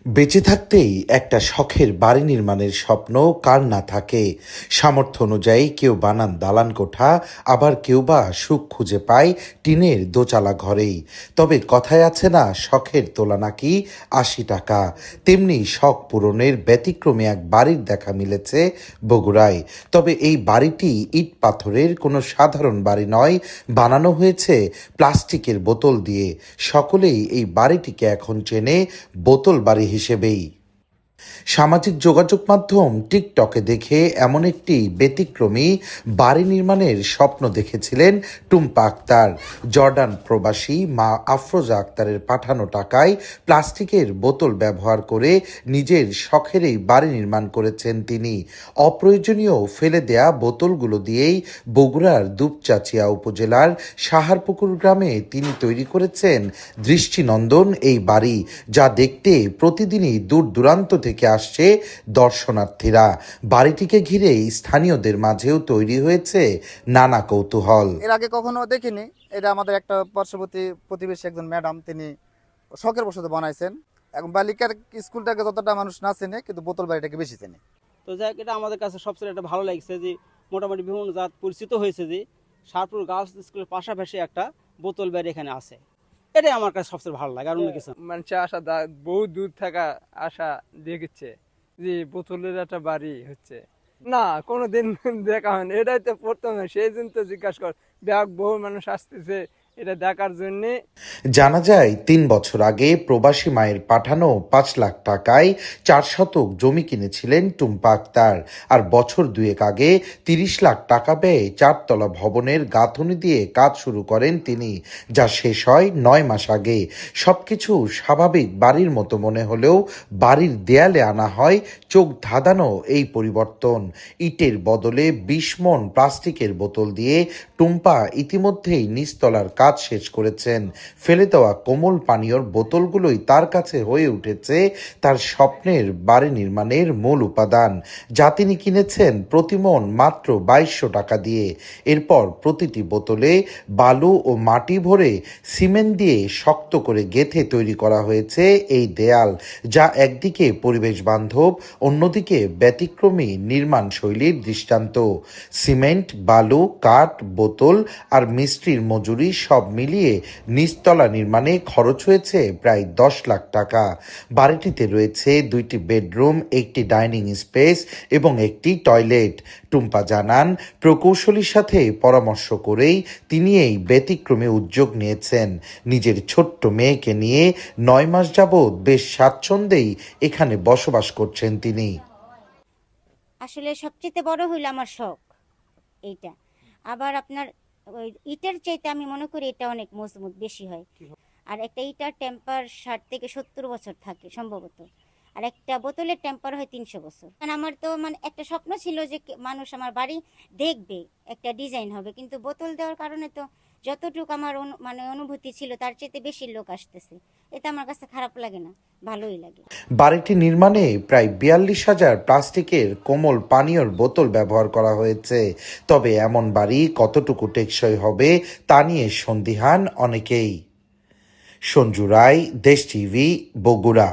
বেঁচে থাকতেই একটা শখের বাড়ি নির্মাণের স্বপ্ন কার না থাকে। সামর্থ্য অনুযায়ী কেউ বানান দালান কোঠা, আবার কেউ বা সুখ খুঁজে পায় টিনের দোচালা ঘরেই। তবে কথায় আছে না, শখের তোলা নাকি ৮০ টাকা। তেমনি শখ পূরণের ব্যতিক্রমী এক বাড়ির দেখা মিলেছে বগুড়ায়। তবে এই বাড়িটি ইট পাথরের কোনো সাধারণ বাড়ি নয়, বানানো হয়েছে প্লাস্টিকের বোতল দিয়ে। সকলেই এই বাড়িটিকে এখন চেনে বোতল বাড়ি হিসেবেই। সামাজিক যোগাযোগ মাধ্যম টিকটকে দেখে এমন একটি ব্যতিক্রমী বাড়ি নির্মাণের স্বপ্ন দেখেছিলেন টুম্পা আক্তার। জর্ডান প্রবাসী মা আফরোজা আক্তারের পাঠানো টাকায় প্লাস্টিকের বোতল ব্যবহার করে নিজের শখের এই বাড়ি নির্মাণ করেছেন তিনি। অপ্রয়োজনীয় ফেলে দেয়া বোতলগুলো দিয়েই বগুড়ার দুপচাচিয়া উপজেলার সাহারপুকুর গ্রামে তিনি তৈরি করেছেন দৃষ্টিনন্দন এই বাড়ি, যা দেখতে প্রতিদিনই দূর দূরান্ত থেকে আসছে দর্শনার্থীরা। বাড়িটিকে ঘিরে স্থানীয়দের মাঝেও তৈরি হয়েছে নানা কৌতূহল। এর আগে কখনো দেখিনি। এটা আমাদের একটা পার্শ্ববর্তী প্রতিবেশী একজন ম্যাডাম, তিনি শখের বশত বানাইছেন। এখন বালিকার স্কুলটাকে যতটা মানুষ না চেনে, কিন্তু বোতল বাড়িটাকে বেশি চেনে। তো যাই হোক, এটা আমাদের কাছে সবচেয়ে একটা ভালো লাগছে যে মোটামুটি বিভিন্ন জাত পরিচিত হয়েছে যে শাহপুর গার্লস স্কুলের পাশাপাশি একটা বোতল বাড়ি এখানে আছে। এটাই আমার কাছে সবচেয়ে ভালো লাগে, আর অন্য কিছু না। মানুষের আশা বহু দূর থাকা আশা দেখেছে যে বোতলের একটা বাড়ি হচ্ছে না, কোনোদিন দেখা হয়নি। এটাই তো প্রথমে, সেই জন্য তো জিজ্ঞাসা কর, বহু মানুষ আসতেছে এটা দেখার জন্যে। জানা যায় ৩ বছর আগে প্রবাসী মায়ের পাঠানো ৫ লাখ টাকায় ৪ শতক জমি কিনেছিলেন টুম্পা আক্তার। আর বছর দুয়েক আগে ৩০ লাখ টাকা ব্যয়ে ৪ তলা ভবনের গাঁথুনি দিয়ে কাজ শুরু করেন তিনি, যা শেষ হয় ৯ মাস আগে। সবকিছু স্বাভাবিক বাড়ির মতো মনে হলেও বাড়ির দেয়ালে আনা হয় চোখ ধাঁধানো এই পরিবর্তন। ইটের বদলে ২০ মণ প্লাস্টিকের বোতল দিয়ে টুম্পা ইতিমধ্যেই নিচতলার কাজ শেষ করেছেন। ফেলে দেওয়া কোমল পানীয়র বোতলগুলোই তার কাছে হয়ে উঠেছে তার স্বপ্নের বাড়ি নির্মাণের মূল উপাদান, যা তিনি কিনেছেন প্রতিমণ মাত্র ২২০০ টাকা দিয়ে। এরপর প্রতিটি বোতলে বালু ও মাটি ভরে সিমেন্ট দিয়ে শক্ত করে গেঁথে তৈরি করা হয়েছে এই দেয়াল, যা একদিকে পরিবেশ বান্ধব, অন্যদিকে ব্যতিক্রমী নির্মাণ শৈলীর দৃষ্টান্ত। সিমেন্ট, বালু, কাঠ, বোতল আর মিস্ত্রির মজুরি সব মিলিয়ে নিচতলা নির্মাণে খরচ হয়েছে প্রায় ১০ লাখ টাকা। বাড়িটিতে রয়েছে ২টি বেডরুম, একটি ডাইনিং স্পেস এবং একটি টয়লেট। টুম্পা জানান, প্রকৌশলীর সাথে পরামর্শ করেই তিনি এই ব্যতিক্রমী উদ্যোগ নিয়েছেন। নিজের ছোট্ট মেয়েকে নিয়ে ৯ মাস যাবৎ বেশ স্বাচ্ছন্দ্যেই এখানে বসবাস করছেন তিনি। আসলে সবচেয়ে বড় হইলো আমার শখ এইটা। আবার আপনার ওই ইটের চাইতে আমি মনে করি এটা অনেক মজবুত বেশি হয়। আর একটা ইটার টেম্পার ৬০ থেকে ৭০ বছর থাকে সম্ভবত, আর একটা বোতলের টেম্পার হয় ৩০০ বছর। কারণ আমার তো মানে একটা স্বপ্ন ছিল যে মানুষ আমার বাড়ি দেখবে, একটা ডিজাইন হবে, কিন্তু বোতল দেওয়ার কারণে তো যতটুকু আমার মানে অনুভূতি ছিল তার চাইতে বেশি লোক আসতেছে। এটা আমার কাছে খারাপ লাগে না, ভালোই লাগে। বাড়িটি নির্মাণে প্রায় ৪২,০০০ প্লাস্টিকের কোমল পানীয়র বোতল ব্যবহার করা হয়েছে। তবে এমন বাড়ি কতটুকু টেকসই হবে তা নিয়ে সন্দিহান অনেকেই। সঞ্জু রায়, দেশ টিভি, বগুড়া।